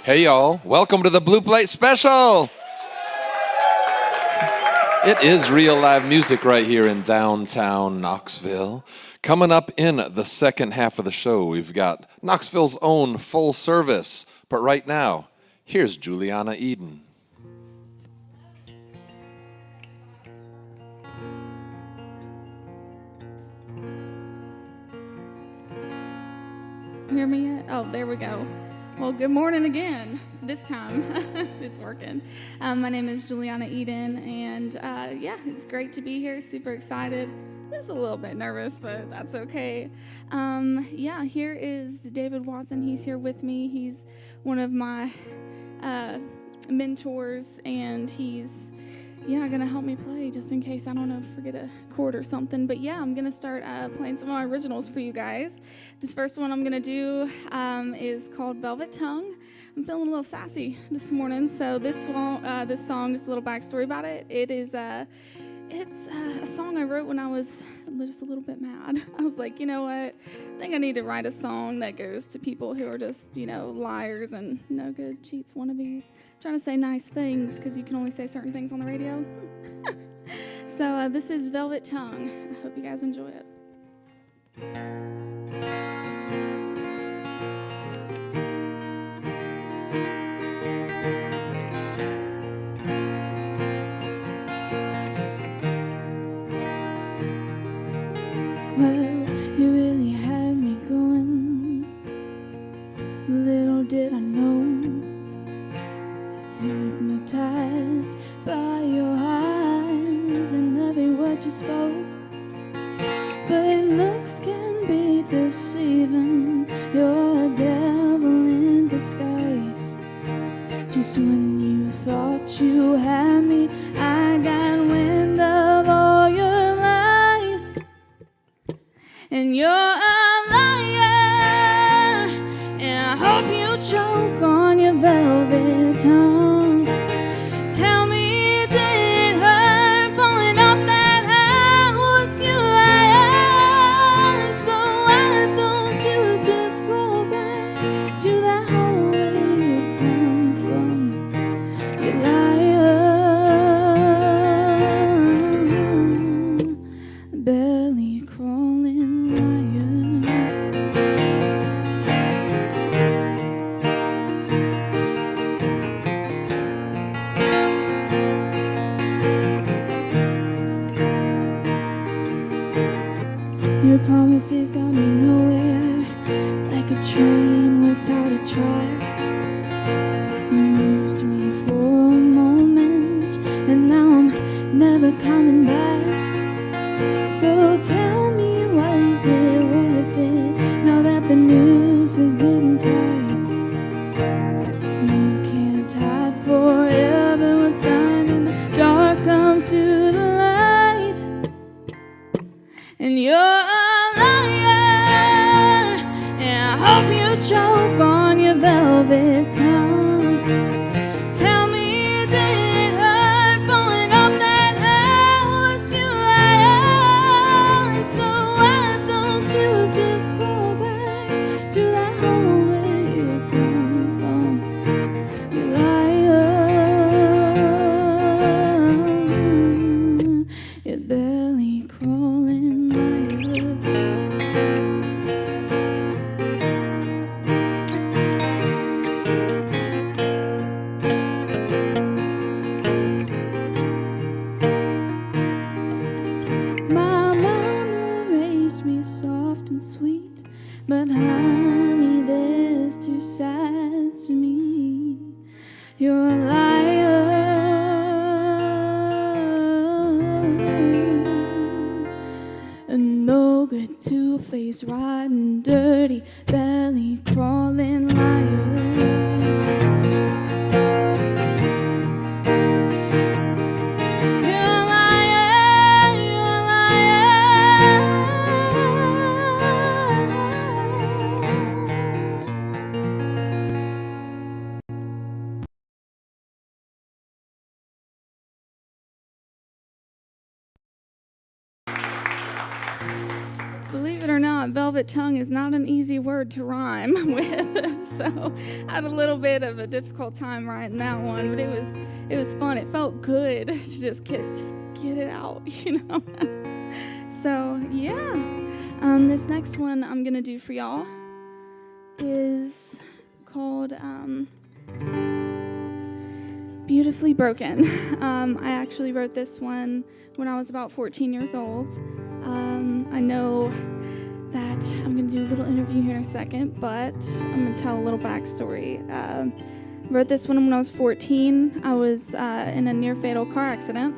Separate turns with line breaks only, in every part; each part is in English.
Hey y'all, welcome to the Blue Plate Special. It is real live music right here in downtown Knoxville. Coming up in the second half of the show, we've got Knoxville's own Full Service. But right now, here's Juliana Eden.
Hear me yet? Oh, there we go. Well, good morning again. This time it's working. My name is Juliana Eden, and it's great to be here. Super excited. Just a little bit nervous, but that's okay. Here is David Watson. He's here with me. He's one of my mentors, and he's going to help me play just in case I don't know, forget a chord or something. But I'm going to start playing some of my originals for you guys. This first one I'm going to do is called Velvet Tongue. I'm feeling a little sassy this morning, so this song, just a little backstory about it. It's a song I wrote when I was just a little bit mad. I was like, you know what? I think I need to write a song that goes to people who are just, liars and no good cheats, wannabes. Trying to say nice things because you can only say certain things on the radio. So this is Velvet Tongue. I hope you guys enjoy it. Well, you really had me going. Little did I know, hypnotized by your eyes and every word you spoke. But looks can be deceiving. You're a devil in disguise. Just when you thought you had me, I got wind of all your lies. And you're a liar, and I hope you choke on your velvet tongue. Tell me, did it hurt falling off that house you had? So why don't you just go back to that hole where you come from, you liar, belly crawling liar. Your promises got me nowhere, like a train without a track. You used me for a moment, and now I'm never coming back. So tell me, was it worth it, now that the noose is getting tight? You can't hide forever. What's done in the dark comes to the light. And you're a liar, and I hope you choke on your velvet tongue. Tell me, did it hurt falling off that house you had? So why don't you just go back to that hole where you come from, you liar, your belly crawling liar. My mama raised me soft and sweet, but honey, there's two sides to me. You're a liar, and no good, two-faced, rotten, dirty, belly crawling liar. You're a liar, you're a liar. Believe it or not, Velvet velvet tongue is not an easy word to rhyme with, so I had a little bit of a difficult time writing that one, but it was fun. It felt good to just get it out, you know. So yeah, this next one I'm gonna do for y'all is called Beautifully Broken. I actually wrote this one when I was about 14 years old. I know that I'm going to do a little interview here in a second, but I'm going to tell a little backstory. Wrote this one when I was 14. I was in a near-fatal car accident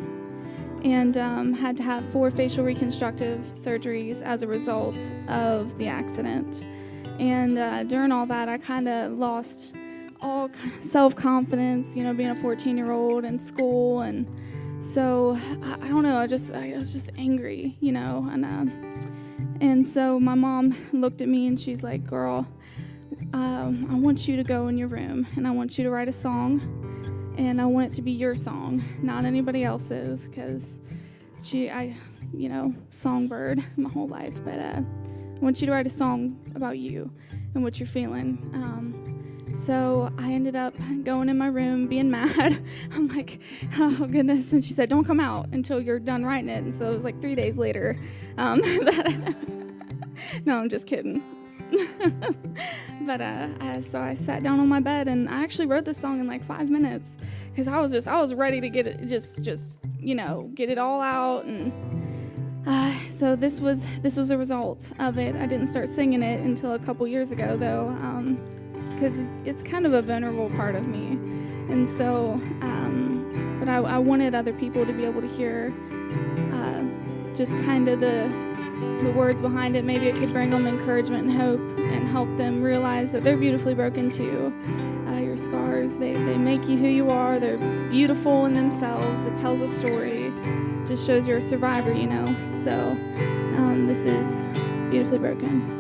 and had to have 4 facial reconstructive surgeries as a result of the accident. And during all that, I kind of lost all self-confidence, you know, being a 14-year-old in school. And so, I don't know, I was just angry, you know. And so my mom looked at me and she's like, girl, I want you to go in your room and I want you to write a song, and I want it to be your song, not anybody else's, because you know, songbird my whole life, but I want you to write a song about you and what you're feeling. So I ended up going in my room being mad. I'm like, oh goodness. And she said, don't come out until you're done writing it. And so it was like 3 days later. No, I'm just kidding. But so I sat down on my bed and I actually wrote this song in like 5 minutes because I was ready to get it, just you know, get it all out. And so this was a result of it. I didn't start singing it until a couple years ago though. Because it's kind of a vulnerable part of me. And so, but I wanted other people to be able to hear just kind of the words behind it. Maybe it could bring them encouragement and hope and help them realize that they're beautifully broken too. Your scars, they make you who you are. They're beautiful in themselves. It tells a story. Just shows you're a survivor, you know. So this is Beautifully Broken.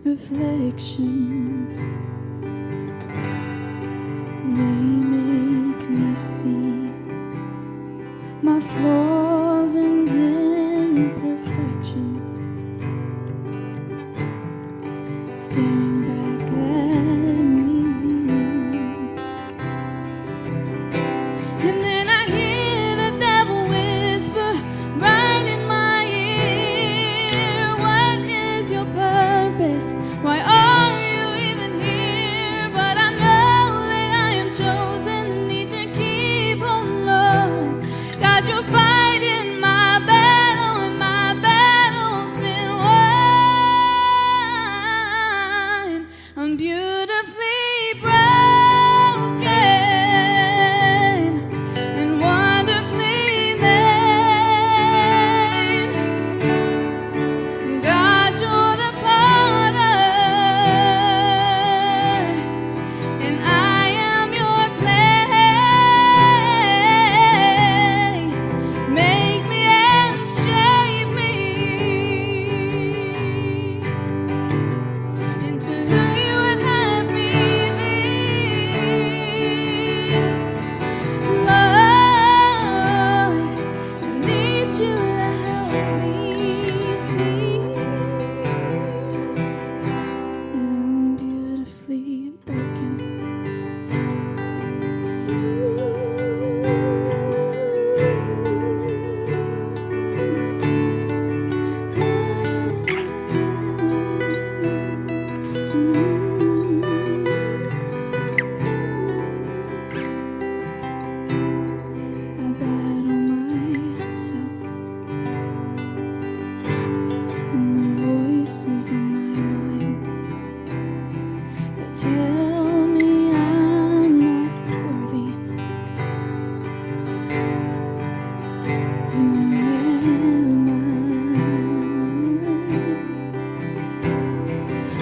Reflections, they make me see my flaws and imperfections, staring back at me. And then I hear the devil whisper right in my ear, what is your purpose? Why are you even here? But I know that I am chosen, need to keep on loving. God, you're fighting my battle, and my battle's been won. I'm beautifully broken and wonderfully made. God, you're the potter, and I am your clay. Make me and shape me into who you would have me be. Lord, I need you to help me see that I'm beautifully broken. I battle myself and the voices in my mind that tell me I'm not worthy. Who am I?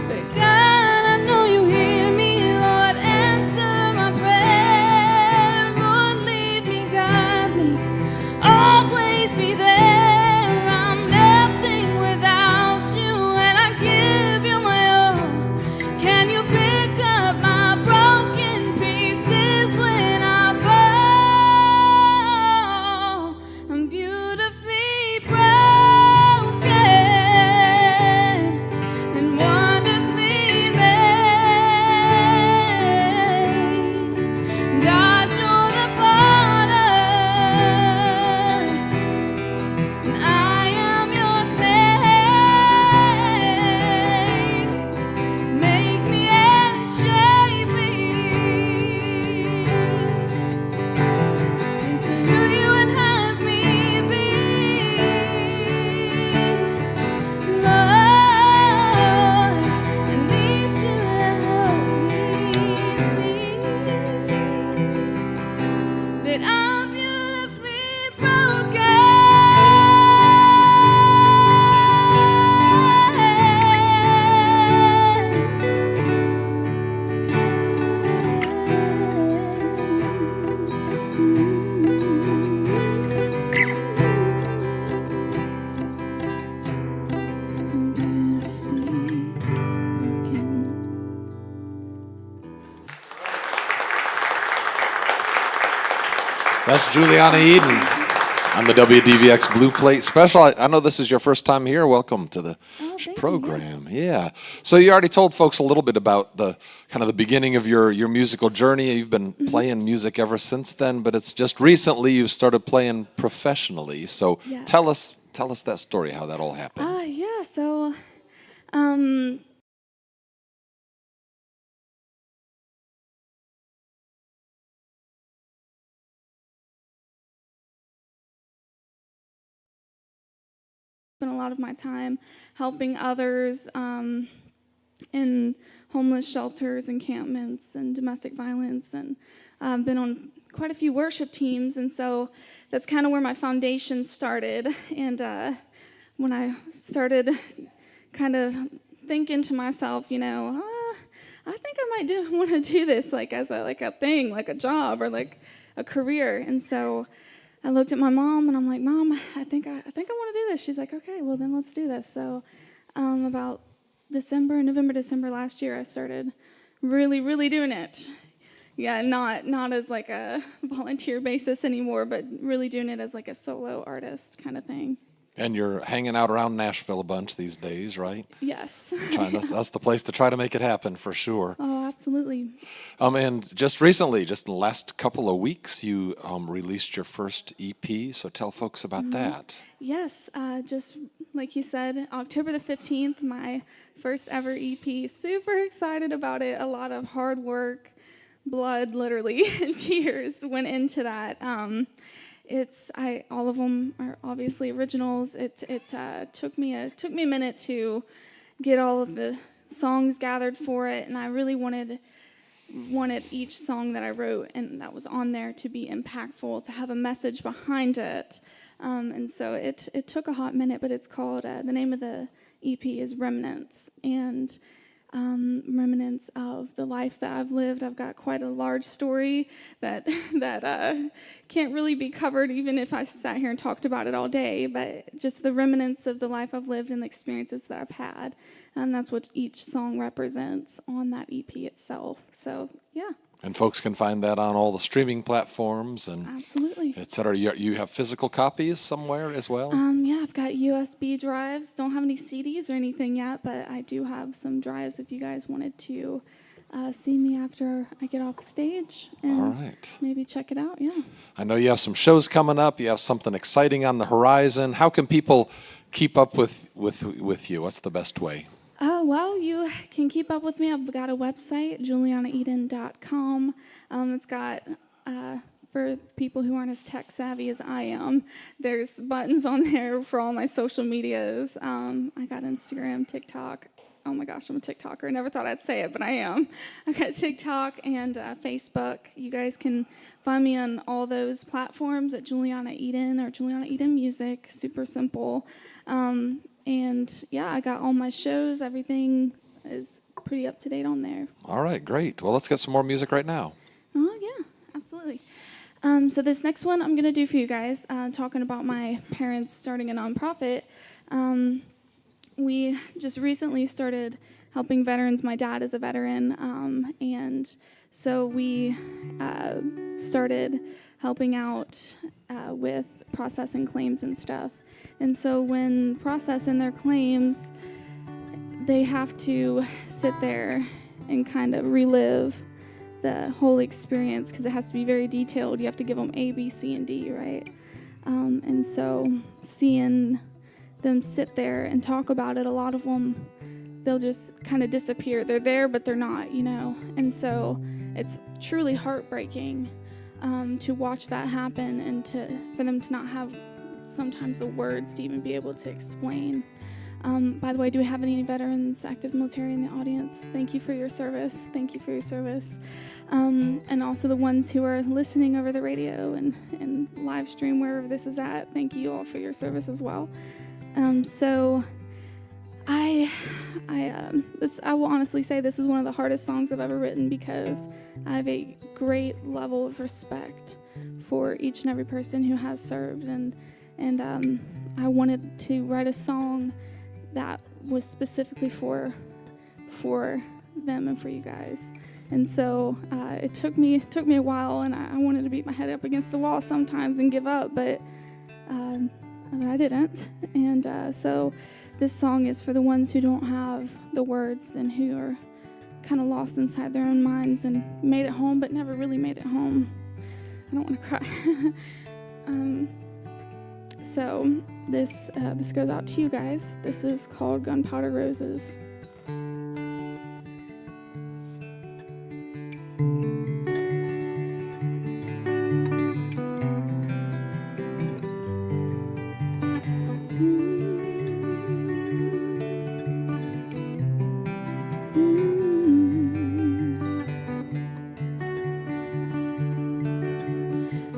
But God, I know you hear me. Lord, answer my prayer. Lord, lead me, guide me, always be there. I'm nothing without you, and I give
That's Juliana Eden on the WDVX Blue Plate Special. I know this is your first time here. Welcome to the program. Yeah. So you already told folks a little bit about the kind of the beginning of your musical journey. You've been playing music ever since then, but it's just recently you've started playing professionally. So tell us that story, how that all happened.
So spent a lot of my time helping others in homeless shelters, encampments, and domestic violence, and I've been on quite a few worship teams, and so that's kind of where my foundation started. And when I started kind of thinking to myself, I think I might want to do this like as a thing, like a job or like a career. And so I looked at my mom and I'm like, Mom, I think I want to do this. She's like, okay, well then let's do this. So about November, December last year, I started really, really doing it. Yeah, not as like a volunteer basis anymore, but really doing it as like a solo artist kind of thing.
And you're hanging out around Nashville a bunch these days, right?
Yes.
That's the place to try to make it happen for sure.
Oh, absolutely.
And just recently, just in the last couple of weeks, you released your first EP. So tell folks about that.
Yes, just like you said, October the 15th, my first ever EP. Super excited about it. A lot of hard work, blood, literally, and tears went into that. All of them are obviously originals. It took me a minute to get all of the songs gathered for it, and I really wanted each song that I wrote and that was on there to be impactful, to have a message behind it. And so it took a hot minute, but it's called, the name of the EP is Remnants, and remnants of the life that I've lived. I've got quite a large story that can't really be covered even if I sat here and talked about it all day, but just the remnants of the life I've lived and the experiences that I've had. And that's what each song represents on that EP itself. So, yeah.
And folks can find that on all the streaming platforms and
absolutely,
et cetera. You have physical copies somewhere as well?
Yeah, I've got USB drives. Don't have any CDs or anything yet, but I do have some drives if you guys wanted to see me after I get off stage and
all right,
maybe check it out. Yeah.
I know you have some shows coming up. You have something exciting on the horizon. How can people keep up with you? What's the best way?
Well, you can keep up with me. I've got a website, julianaeden.com. It's got, for people who aren't as tech savvy as I am, there's buttons on there for all my social medias. I got Instagram, TikTok. Oh my gosh, I'm a TikToker. I never thought I'd say it, but I am. I got TikTok and Facebook. You guys can find me on all those platforms at Juliana Eden or Juliana Eden Music. Super simple. And yeah, I got all my shows. Everything is pretty up to date on there.
All right, great. Well, let's get some more music right now.
Oh, yeah, absolutely. So this next one I'm going to do for you guys, talking about my parents starting a nonprofit. We just recently started helping veterans. My dad is a veteran, and so we started helping out with processing claims and stuff. And so when processing their claims, they have to sit there and kind of relive the whole experience because it has to be very detailed. You have to give them A, B, C, and D, right? And so seeing them sit there and talk about it, a lot of them, they'll just kind of disappear. They're there, but they're not, And so it's truly heartbreaking to watch that happen and for them to not have sometimes the words to even be able to explain. By the way, do we have any veterans, active military in the audience? Thank you for your service. Thank you for your service. And also the ones who are listening over the radio and live stream wherever this is at. Thank you all for your service as well. So I will honestly say this is one of the hardest songs I've ever written because I have a great level of respect for each and every person who has served, and I wanted to write a song that was specifically for them and for you guys. And so it took me a while, and I wanted to beat my head up against the wall sometimes and give up, but I didn't. And so this song is for the ones who don't have the words and who are kind of lost inside their own minds and made it home but never really made it home. I don't want to cry. So this goes out to you guys. This is called Gunpowder Roses.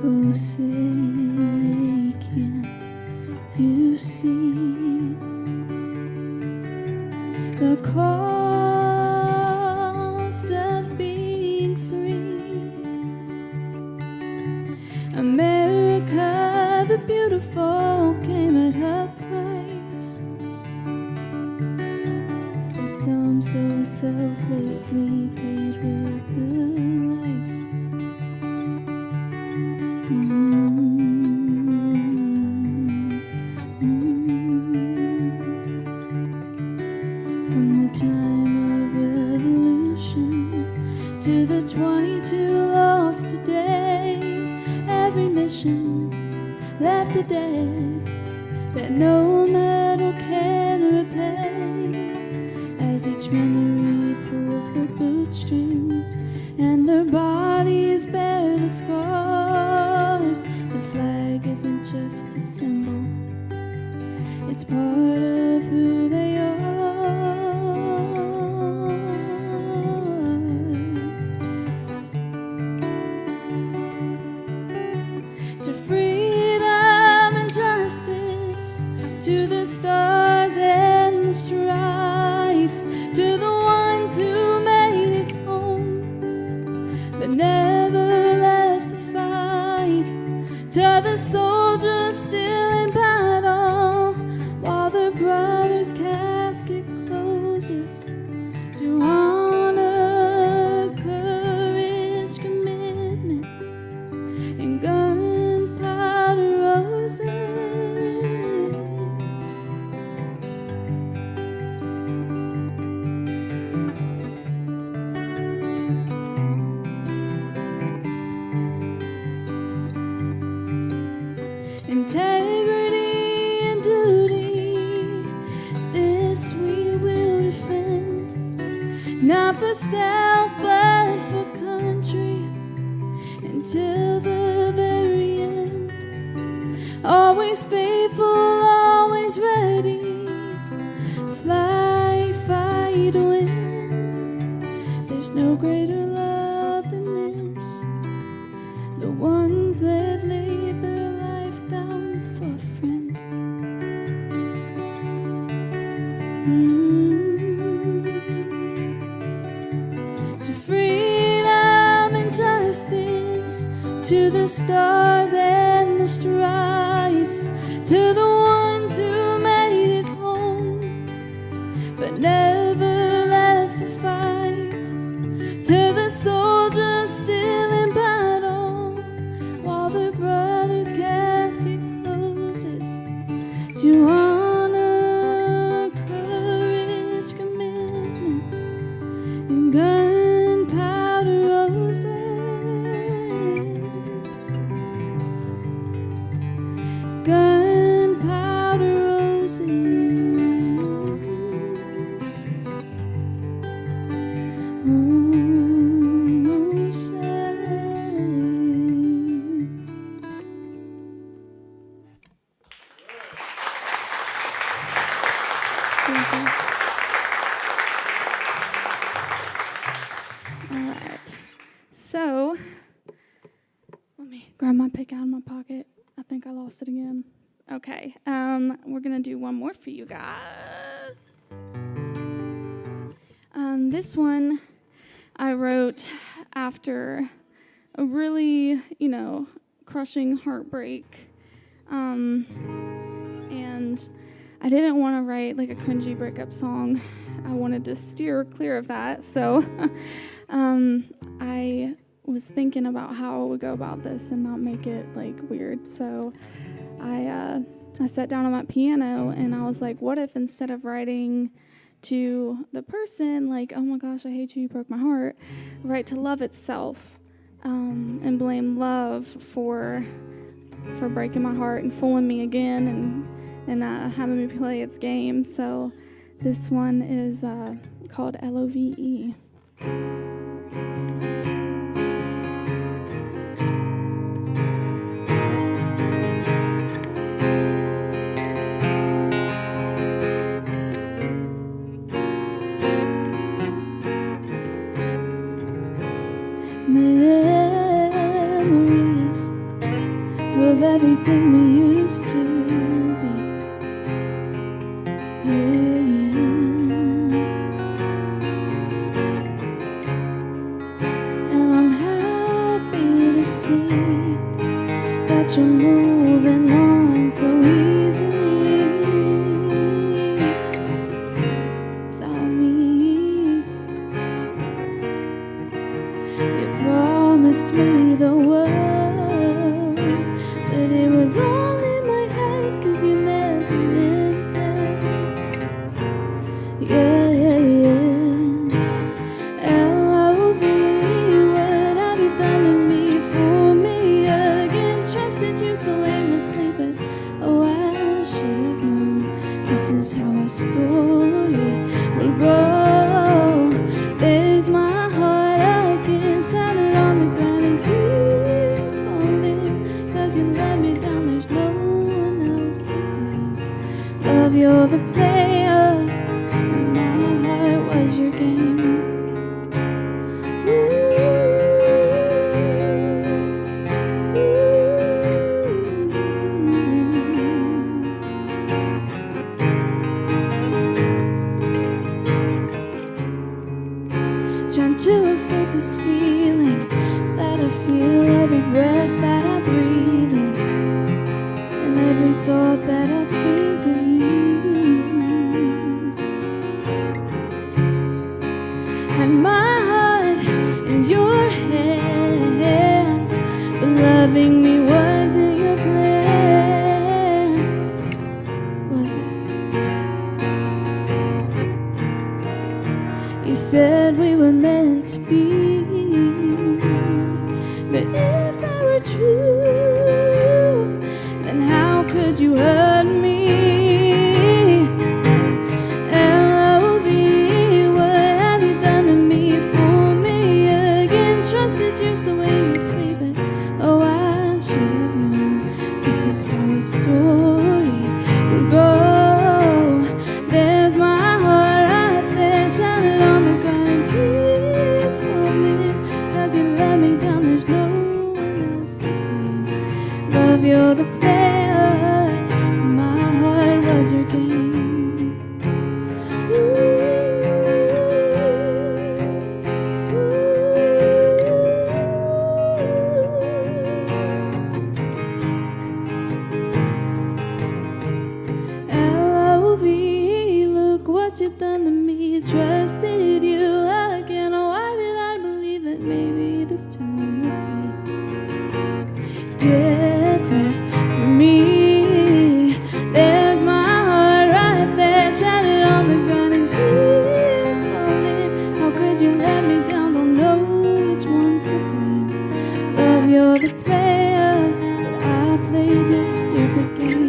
Oh, say, can you see the cost of being free? America the beautiful came at a price that some so selflessly paid with their lives. From the time of revolution to the 22 lost today, every mission left the dead that no metal can repay. As each memory pulls their bootstrings and their bodies bear the scars, the flag isn't just a symbol, it's part of who they are. To freedom and justice, to the stars and the stripes, to the ones who made it home but never left the fight, to the soldiers still in battle while their brother's casket closes, to honor, courage, commitment, and gunpowder roses. Integrity and duty, this we will defend, not for self but for country, until the very end. Always faithful, always ready, fly, fight, win. There's no greater love than this, the ones that laid their life down for a friend. To freedom and justice, to the stars and the stripes, to the ones who made it home but never left the fight, to the soldiers still in battle while their brother's casket closes, to honor, courage, commitment, and gunpowder roses. Gunpowder roses. Oh, say.
All right. So, let me grab my pick out of my pocket. I think I lost it again. Okay. We're going to do one more for you guys. This one I wrote after a really, crushing heartbreak. And I didn't want to write like a cringy breakup song. I wanted to steer clear of that. So
I was thinking about how I would go about this and not make it like weird. So I sat down on my piano and I was like, what if instead of writing to the person like, oh my gosh, I hate you, you broke my heart, write to love itself, and blame love for breaking my heart and fooling me again and having me play its game. So this one is called LOVE. Memories of everything we used to be. Yeah. And I'm happy to see that you're moving on so easily without me. You promised me the world, but it was all in my head 'cause you never meant it. Yeah, yeah, yeah. LOVE, what have you done to me, for me again? Trusted you so aimlessly, but oh, I should have known. This is how our story will go. There's my heart again, shattered on the ground and tears falling. 'Cause you let me down, there's no one else to blame. Love, you're the player, and my heart was your game. Trying to escape this feeling that I feel every breath that I breathe in, and every thought that I think of you. And my heart in your hands, but loving me wasn't your plan, was it? You said we were meant to be, but if that were true, then how could you hurt me? LOVE, what have you done to me, for me again? Trusted you so aimlessly, but oh, I should have known. This is how a story will go. There's my heart right there, shattered on the ground, tears falling. 'Cause you let me down, there's no one else to blame. Love, you're the player, my heart was your game. LOVE, look what you've done to me. Trusted you again. Why did I believe that maybe this time would be different for me? There's my heart right there, shattered on the ground and tears falling. How could you let me down? Don't know which one's to blame. Love, you're the player, but I played your stupid game.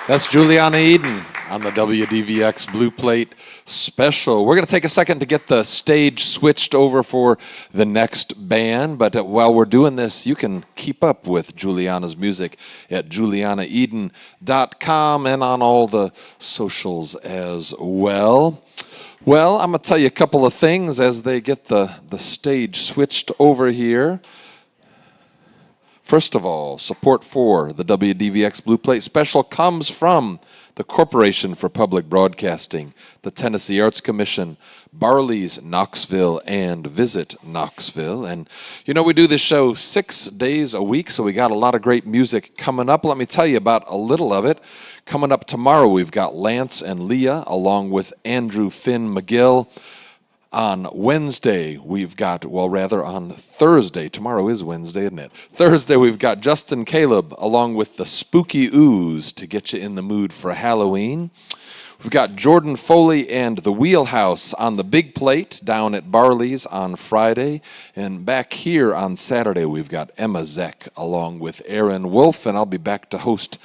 That's Juliana Eden on the WDVX Blue Plate Special. We're going to take a second to get the stage switched over for the next band, but while we're doing this, you can keep up with Juliana's music at julianaeden.com and on all the socials as well. Well, I'm going to tell you a couple of things as they get the stage switched over here. First of all, support for the WDVX Blue Plate Special comes from the Corporation for Public Broadcasting, the Tennessee Arts Commission, Barley's Knoxville, and Visit Knoxville. And you know, we do this show 6 days a week, so we got a lot of great music coming up. Let me tell you about a little of it. Coming up tomorrow, we've got Lance and Leah, along with Andrew Finn McGill. On Wednesday, we've got, on Thursday. Tomorrow is Wednesday, isn't it? Thursday, we've got Justin Caleb along with the Spooky Ooze to get you in the mood for Halloween. We've got Jordan Foley and the Wheelhouse on the big plate down at Barley's on Friday. And back here on Saturday, we've got Emma Zeck along with Aaron Wolf, and I'll be back to host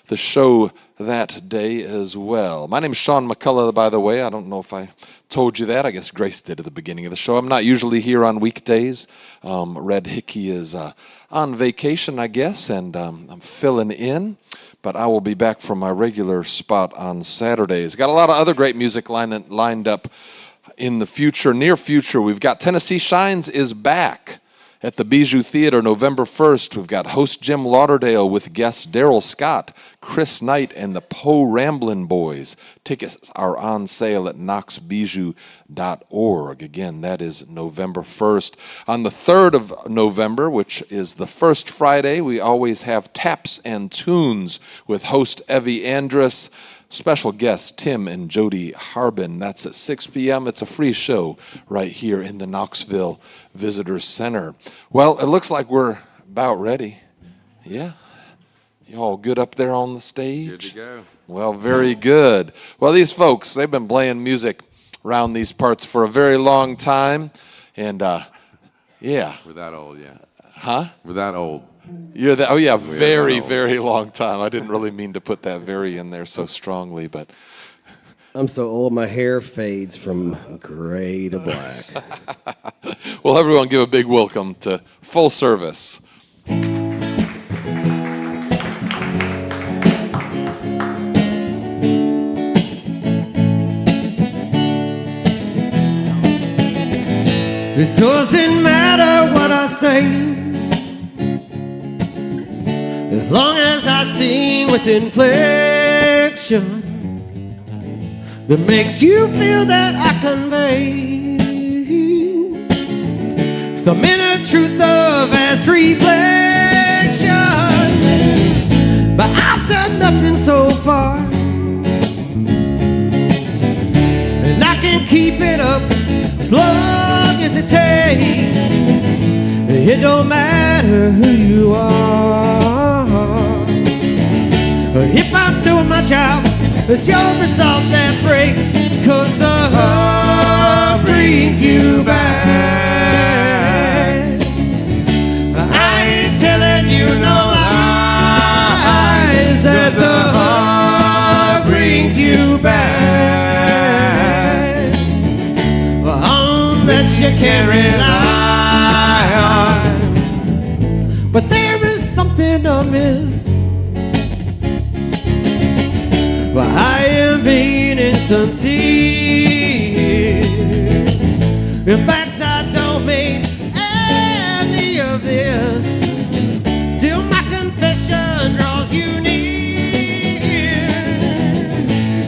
the show that day as well. My name's Sean McCullough, by the way. I don't know if I told you that. I guess Grace did at the beginning of the show. I'm not usually here on weekdays. Red Hickey is on vacation, I guess, and I'm filling in. But I will be back from my regular spot on Saturdays. Got a lot of other great music lined up in the future, near future. We've got Tennessee Shines is back at the Bijou Theater November 1st. We've got host Jim Lauderdale with guests Daryl Scott, Chris Knight, and the Poe Ramblin' Boys. Tickets are on sale at knoxbijou.org. Again, that is November 1st. On the 3rd of November, which is the first Friday, we always have Taps and Tunes with host Evie Andrus. Special guests Tim and Jody Harbin. That's at 6 p.m. It's a free show right here in the Knoxville Visitor Center. Well, it looks like we're about ready. Yeah? You all good up there on the stage?
Good to go.
Well, very good. Well, these folks, they've been playing music around these parts for a very long time. And, yeah.
We're that old, yeah.
Huh?
We're that old.
You're that? Oh yeah, very,
old.
very long time. I didn't really mean to put that "very" in there so strongly, but
I'm so old my hair fades from gray to black.
well, everyone, give a big welcome to Full Service.
It doesn't matter what I say, as long as I sing with inflection that makes you feel that I convey some inner truth of vast reflection. But I've said nothing so far, and I can keep it up as long as it takes. It don't matter who you are. If I'm doing my job, it's your resolve that breaks, 'cause the hub brings you back. I ain't telling you no lies, that the hub brings you back. On that you can rely on. But there is something amiss. But I am being insincere. In fact, I don't mean any of this. Still, my confession draws you near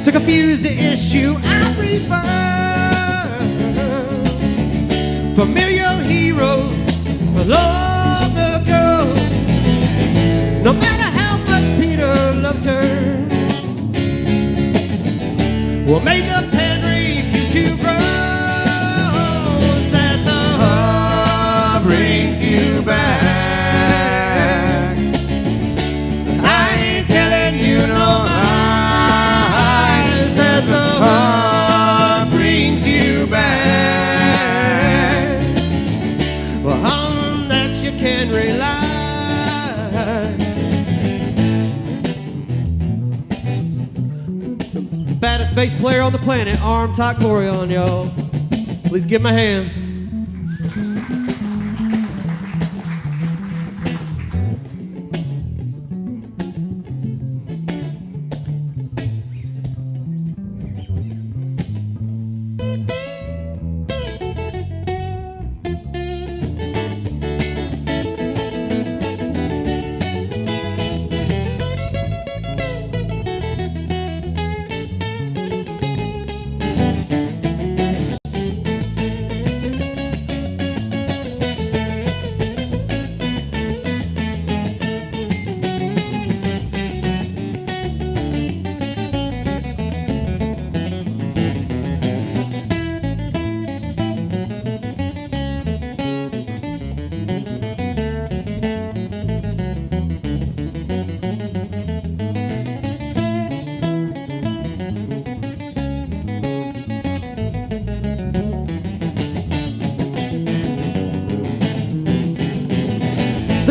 to confuse the issue I prefer. Familiar heroes long ago. No matter how much Peter loved her, well, made the pen refuse to grow. That the hub brings you back. I ain't telling you no lies, that the hub brings you back. Well, on that you can rely. Baddest bass player on the planet, Arm Takorian, y'all. Please give him a hand.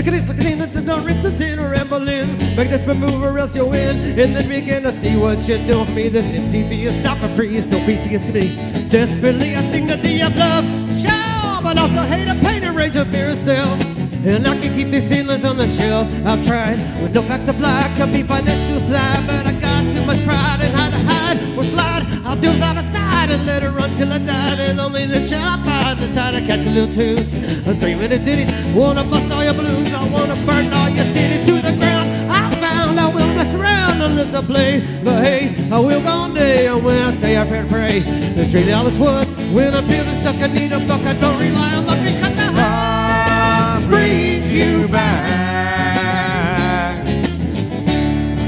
Look at it, don't rinse it in or rambling. Make this move or else you'll win. And then begin to see what you're doing for me. This MTV is not for free, so easy as to be. Desperately I sing the thee of love, show, but also hate a pain and rage of fear itself. And I can keep these feelings on the shelf. I've tried with no fact to fly, could be financial side, but I got too much pride and how to hide. We're flight, I'll do out of sight and let her run till I die. And only then shall I find this time to catch a little tunes. 3-minute ditties, wanna bust all your blues, I wanna burn all your cities to the ground. I found I will mess around unless I play, but hey, I will go on day. And when I say I pray, that's really all this was. When I'm feeling stuck, I need a buck, I don't rely on luck because the heart brings you back.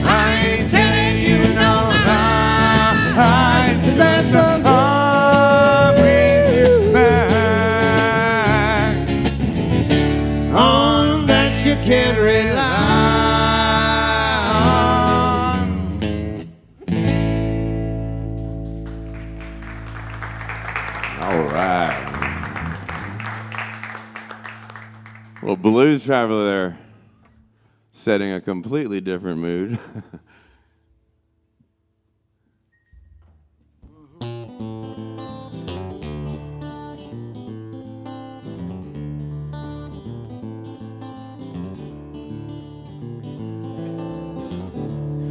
I ain't telling you no lies. Is that the heart brings you back? On that you can rely on.
All right. Well, Blues Traveler there, setting a completely different mood.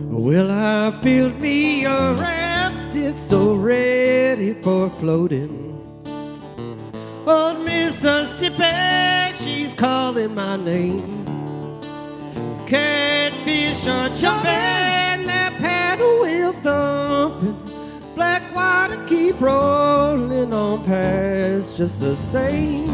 Well, I built me a raft, it's so ready for floating. Old Mississippi, she's calling my name. Catfish are jumping, their paddle wheel thumping. Black water keep rolling on past just the same.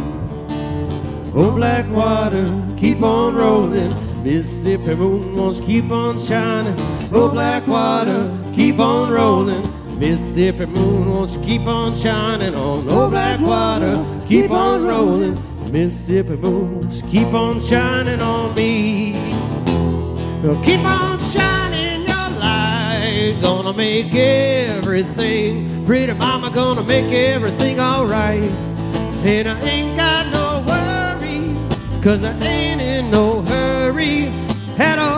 Oh, black water, keep on rolling. Mississippi moon wants to keep on shining. Oh, black water, keep on rolling. Mississippi moon wants to keep on shining on. Oh, black water, keep on rolling. Mississippi moon wants to keep on shining on me. Well, keep on shining your light. Gonna make everything, pretty mama, gonna make everything alright. And I ain't got no worry, 'cause I ain't in no hurry at all.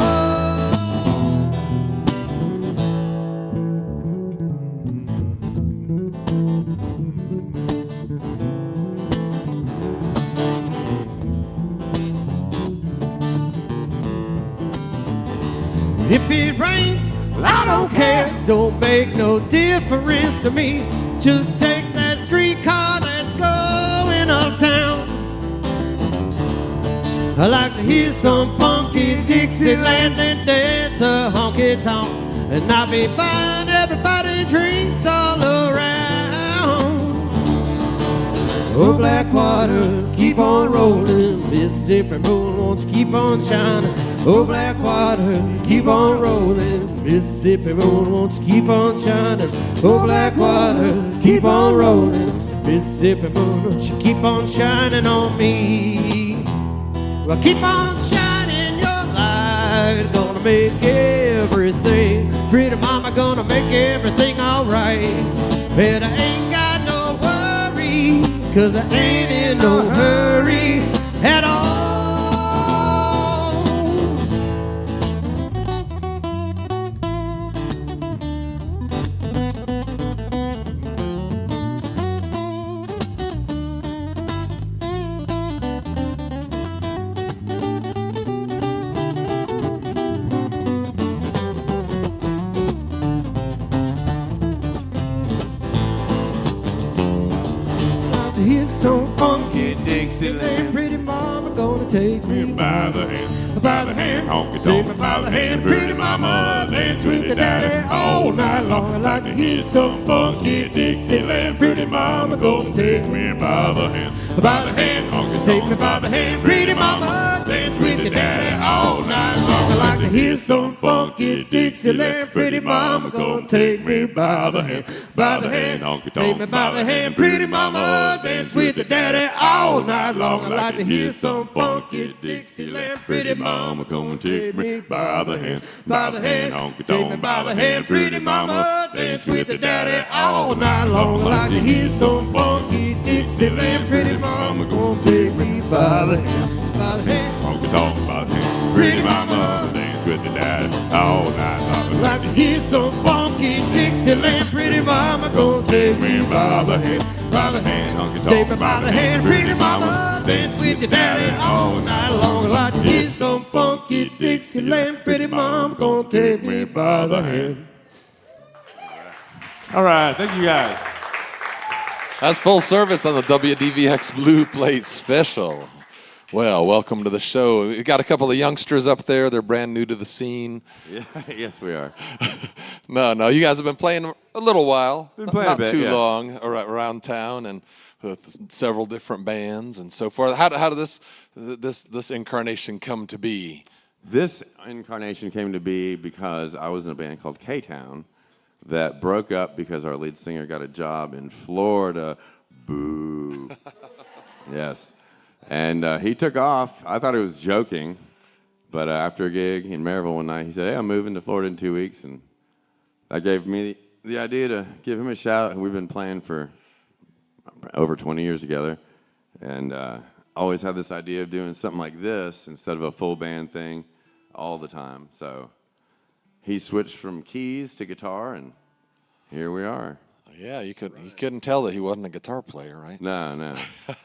If it rains, well, I don't care. Don't make no difference to me. Just take that streetcar that's going uptown. I like to hear some funky Dixieland and dance a honky tonk. And I'll be buying everybody drinks all around. Oh, black water, keep on rolling. Mississippi moon wants to keep on shining. Oh, black water, keep on rolling. Mississippi moon wants to keep on shining. Oh, black water, keep on rolling. Mississippi moon wants to keep on shining on me. Well, keep on shining your light. Gonna make everything, pretty mama, gonna make everything alright. And I ain't got no worry, 'cause I ain't in no hurry at all. Here's some funky Dixieland. Pretty mama gonna take me
By the hand,
by the hand,
honky
take me by the hand. Pretty mama, dance with your daddy all night long. I like to hear some funky Dixieland. Pretty mama gonna take me by the hand, honky take me by the hand. Pretty mama, dance with your daddy all night long. I like to hear some funky Dixieland. Pretty mama gonna take me by the hand, honky take me by the hand. Pretty mama, dance with your daddy all night long. I like to hear some funky Dixieland. Pretty mama gonna take me by the hand, honky take me by the hand. Pretty mama, dance with your daddy all night long. I like to hear some funky Dixieland. Pretty mama gonna take me by the hand,
honky tonk about him. Pretty mama dance with the dad all night long.
Like to hear some funky Dixieland. Pretty mama gonna take me by the hand.
By the hand, honky tonk.
Take me by the hand, pretty mama, dance with your daddy all night long. Like to hear some funky Dixieland. Pretty mama gonna take me by the hand.
All right, thank you guys.
That's Full Service on the WDVX Blue Plate Special. Well, welcome to the show. We got a couple of youngsters up there. They're brand new to the scene.
Yeah, yes, we are.
No, you guys have been playing a little while.
Been playing
not
a bit,
too
yeah.
long around town and with several different bands and so forth. How did this incarnation come to be?
This incarnation came to be because I was in a band called K-Town that broke up because our lead singer got a job in Florida. Boo. Yes. And he took off. I thought he was joking, but after a gig in Maryville one night, he said, "Hey, I'm moving to Florida in 2 weeks," and that gave me the idea to give him a shout. We've been playing for over 20 years together, and always had this idea of doing something like this instead of a full band thing all the time. So he switched from keys to guitar, and here we are.
Yeah, you couldn't tell that he wasn't a guitar player, right?
No.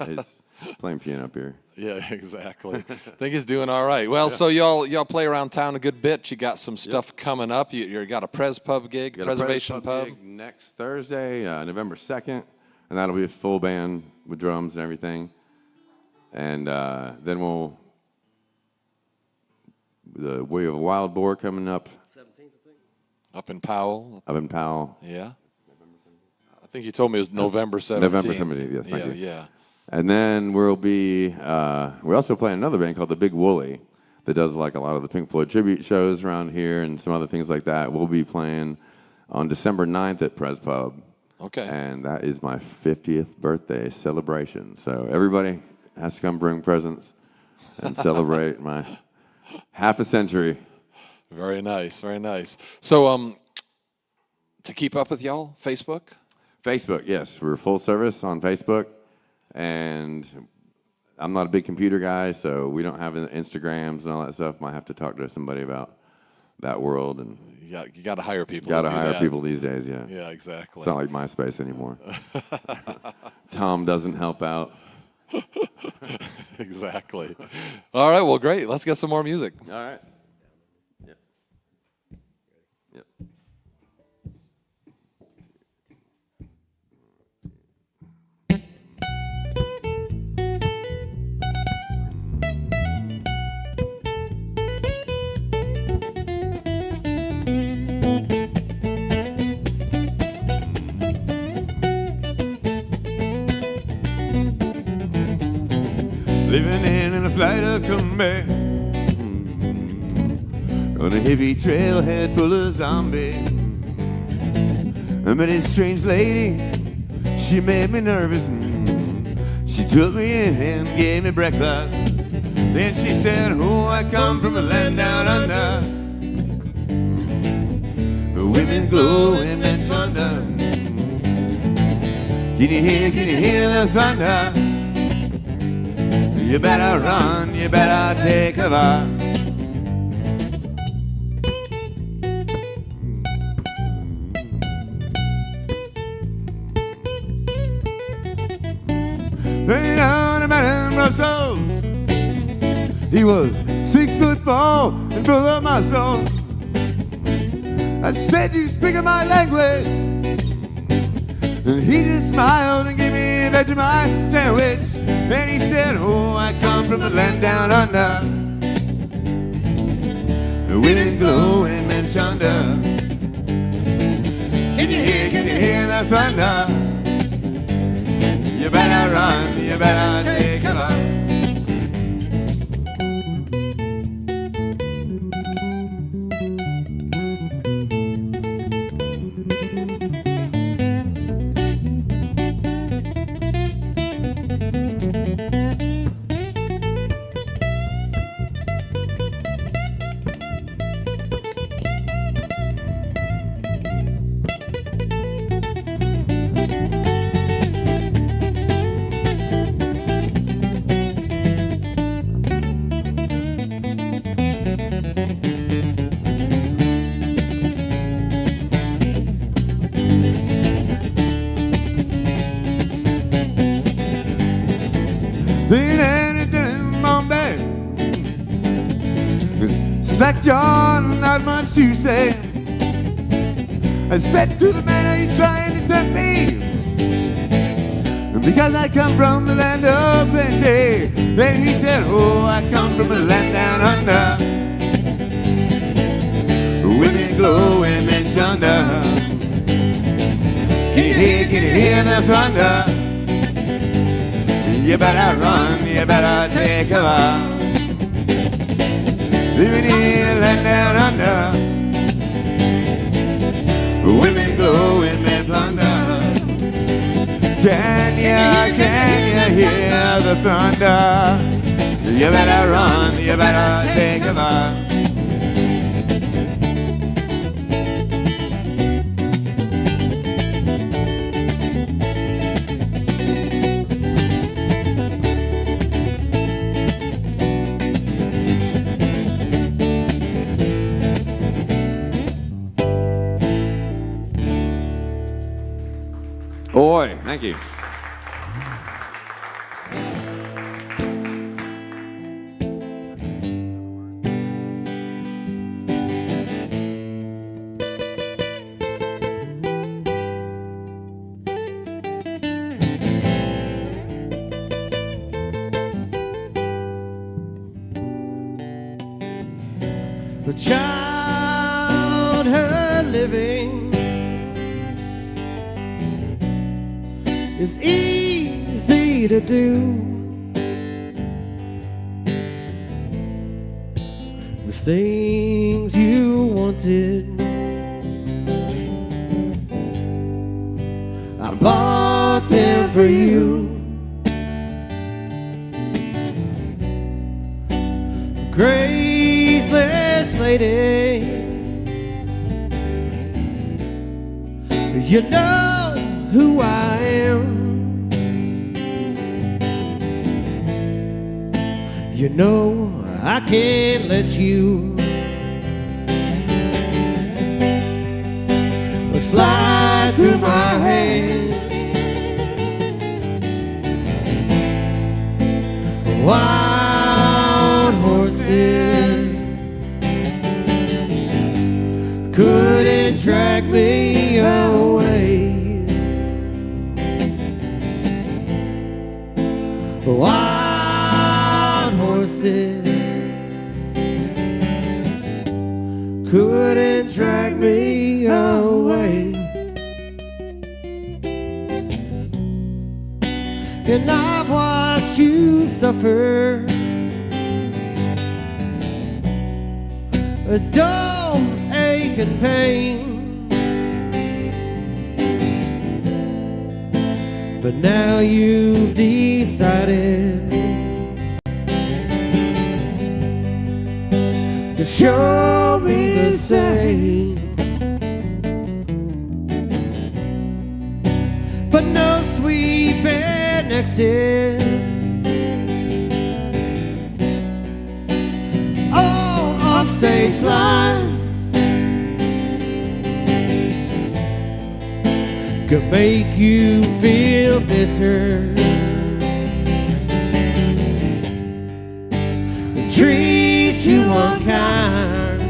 He's playing piano up here.
Yeah, exactly. I think he's doing all right. Well, so y'all play around town a good bit. You got some stuff coming up. You got a Pres Pub gig,
Got
Preservation
a Pub
Pub.
gig next Thursday, November 2nd, and that'll be a full band with drums and everything. And then we have a Wild Boar coming up.
17th, I think.
Up in Powell.
Up in Powell.
Yeah. I think you told me it was November 17th.
November 17th, yes, thank you.
Yeah.
And then we also play another band called the Big Wooly that does like a lot of the Pink Floyd tribute shows around here and some other things like that. We'll be playing on December 9th at Pres Pub.
Okay.
And that is my 50th birthday celebration. So everybody has to come bring presents and celebrate my half a century.
Very nice, very nice. So, to keep up with y'all, Facebook?
Facebook, yes. We're full service on Facebook. And I'm not a big computer guy, so we don't have Instagrams and all that stuff. Might have to talk to somebody about that world. And
You got to hire people.
got to
do
hire
that.
people these days, yeah.
Yeah, exactly.
It's not like MySpace anymore. Tom doesn't help out.
Exactly. All right, well, great. Let's get some more music.
All right. Yep. Yep. Living in a flight of command on a heavy trailhead full of zombies. I met a strange lady, she made me nervous. She took me in and gave me breakfast. Then she said, "Oh, I come from a land down under. Women glow in men thunder. Can you hear the thunder? You better run, you better take cover." Right down a man in Brussels. He was 6'4" and full of muscle. I said, "You speak my language?" And he just smiled and gave me a Vegemite sandwich. And he said, "Oh, I come from the land down under. The women's glow and men chunder. Can you hear the thunder? You better run, you better take cover."
Bombay. Sack John, not much to say. I said to the man, are you trying to tempt me? Because I come from the land of plenty. Then he said, oh, I come from a land down under. Women glow, women thunder. Can you hear the thunder? You better run, you better take cover. Living in a land down under. Women glow, women plunder. Can you hear the thunder? You better run, you better take cover.
Oi, thank you.
The childhood living is easy to do. The things you wanted, I bought them for you. Graceless lady, you know who I am. You know I can't let you slide through my hands. Wild horses couldn't drag me away. Wild horses couldn't drag me away. And I've watched you suffer a dull ache and pain, but now you've decided to show me the same. But no sweet bed exit, all offstage lines could make you feel bitter, treat you unkind.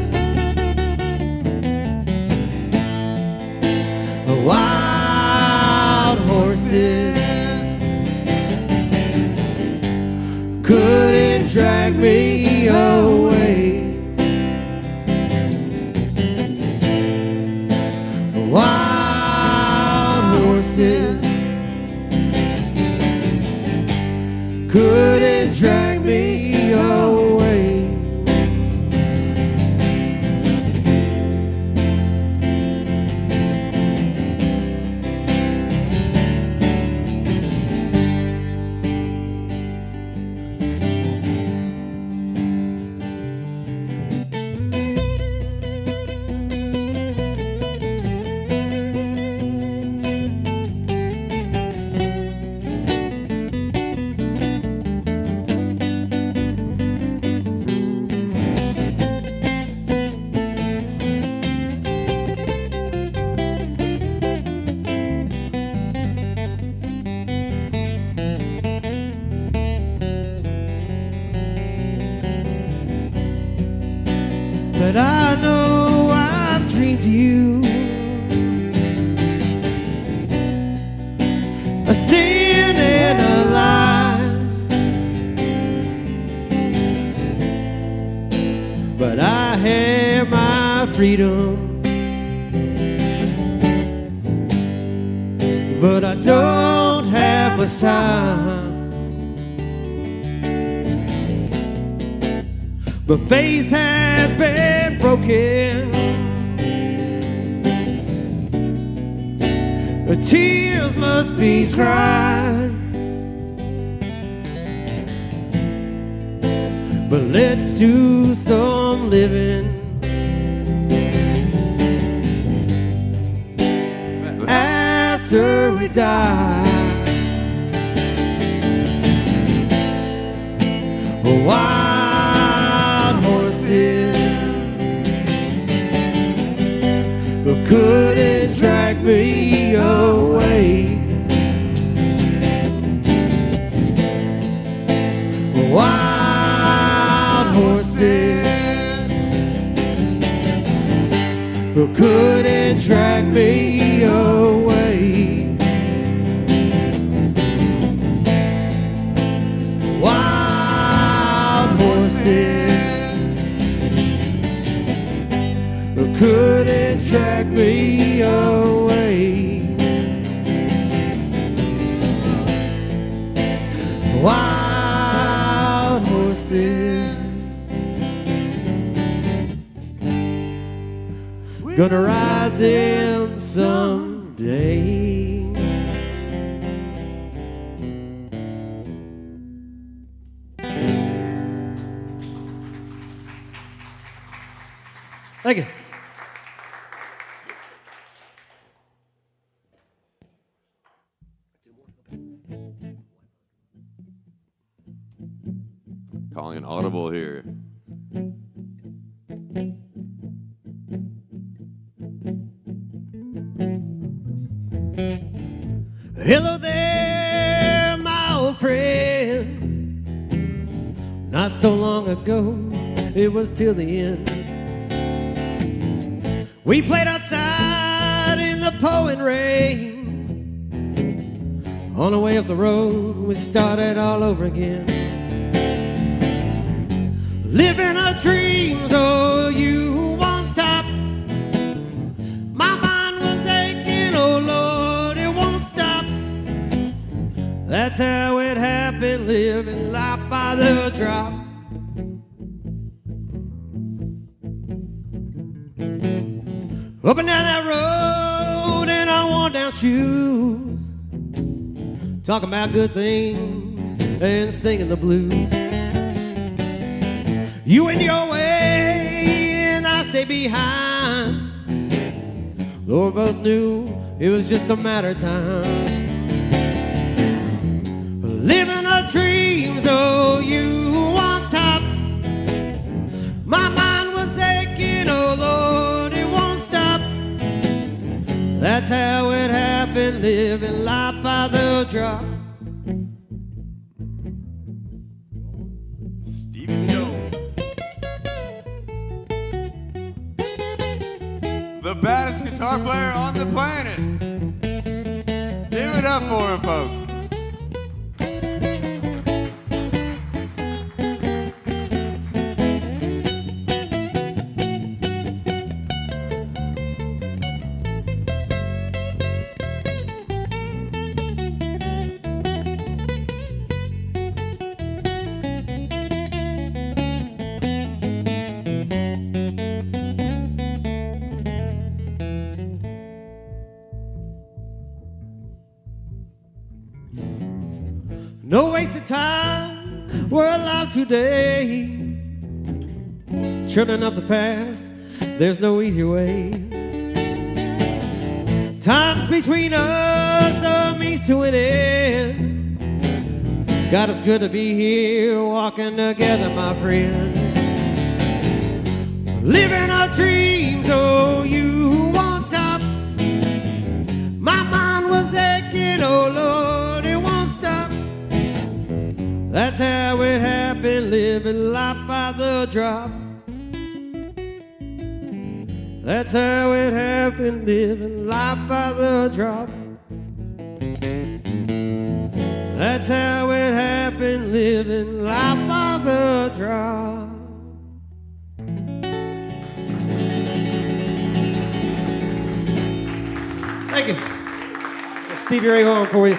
Wild horses couldn't drag me away. Wild horses couldn't drag me away. a sin and a lie. But I have my freedom, but I don't have much time. But faith has been broken, the tears must be cried. But let's do some living after we die. Wild horses couldn't drag me away. Wild horses couldn't drag me away. Wild horses couldn't drag me away. Wild horses, gonna ride them someday. Thank you.
Calling an audible here.
Hello there, my old friend. Not so long ago, it was till the end. We played outside in the pouring rain. On the way up the road, we started all over again. Living our dreams, oh, you on top. My mind was aching, oh Lord, it won't stop. That's how it happened, living life by the drop. Up and down that road in our worn-down shoes, talking about good things and singing the blues. You went your way and I stayed behind. Lord, both knew it was just a matter of time. Living our dreams, oh, you on top. My mind was aching, oh Lord, it won't stop. That's how it happened, living life by the drop.
The baddest guitar player on the planet. Give it up for him, folks.
No wasted time, we're alive today. Children of the past, there's no easier way. Times between us are means to an end. God, it's good to be here, walking together, my friend. Living our dreams, oh, you on top. My mind was aching, oh Lord, it won't stop. That's how it happened, living life by the drop. That's how it happened, living life by the drop. That's how it happened, living life by the draw. Thank you. That's Stevie Ray Vaughan for you.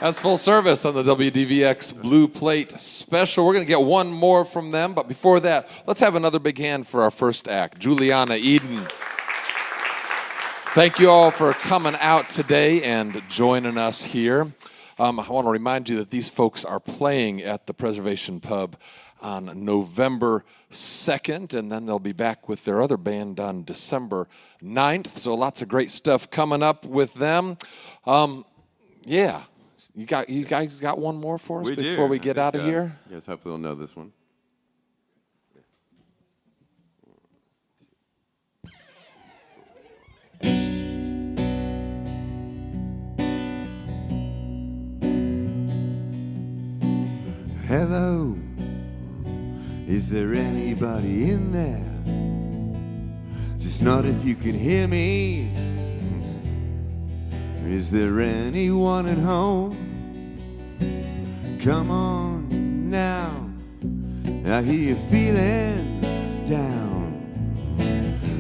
That's Full Service on the WDVX Blue Plate Special. We're going to get one more from them, but before that, let's have another big hand for our first act, Juliana Eden. Thank you all for coming out today and joining us here. I want to remind you that these folks are playing at the Preservation Pub on November 2nd, and then they'll be back with their other band on December 9th. So lots of great stuff coming up with them. Yeah. You guys got one more for us before we get out of here?
Yes, hopefully they'll know this one.
Hello, is there anybody in there? Just not if you can hear me. Is there anyone at home? Come on now, I hear you feeling down,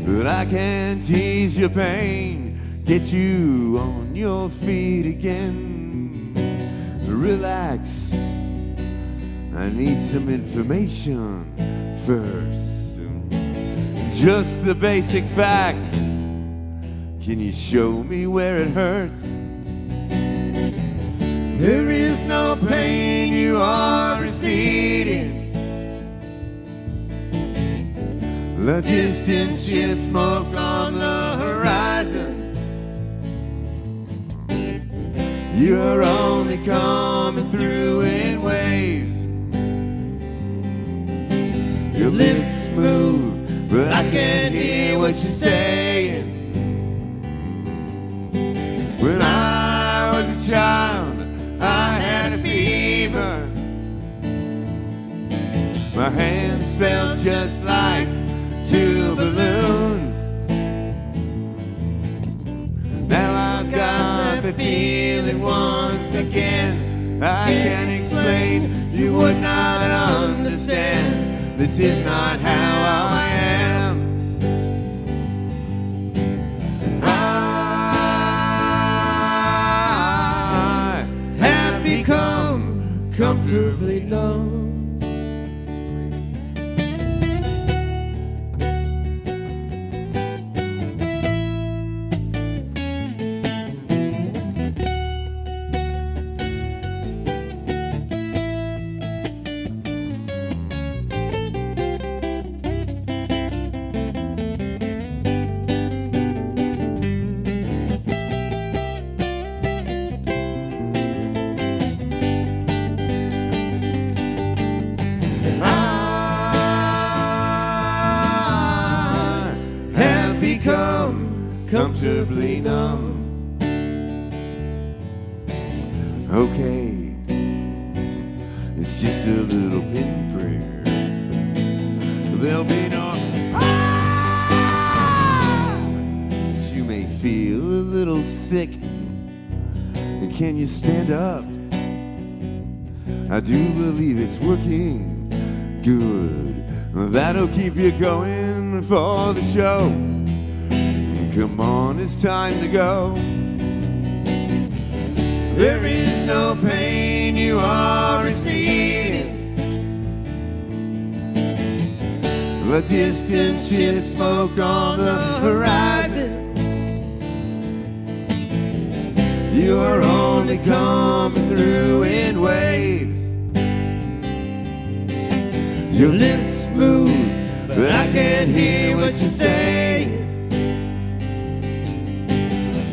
but I can tease your pain, get you on your feet again. Relax, I need some information first. Just the basic facts. Can you show me where it hurts? There is no pain, you are receding. The distant ship smoke on the horizon. You're only coming through in waves. Your lips move, but I can't hear what you're saying. When I was a child, I had a fever. My hands felt just like two balloons. Now I've got the feeling once again. I can't explain, you would not understand. This is not how I am. Comfortably numb. Comfortably numb. Okay, it's just a little pinprick. There'll be no but you may feel a little sick. And can you stand up? I do believe it's working good. That'll keep you going for the show. Come on, it's time to go. There is no pain, you are receding. The distant ship smoke on the horizon. You are only coming through in waves. Your lips move, but I can't hear what you're saying.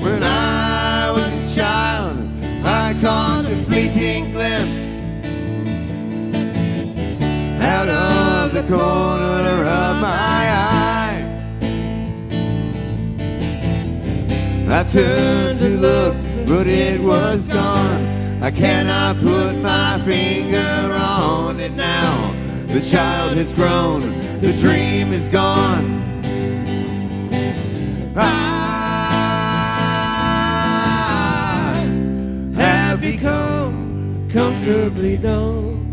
When I was a child, I caught a fleeting glimpse out of the corner of my eye. I turned to look, but it was gone. I cannot put my finger on it now. The child has grown, the dream is gone. I have become
comfortably numb.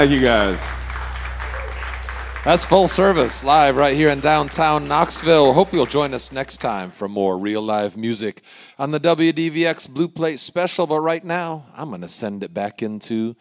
Thank you, guys.
That's Full Service, live right here in downtown Knoxville. Hope you'll join us next time for more real live music on the WDVX Blue Plate Special. But right now, I'm going to send it back into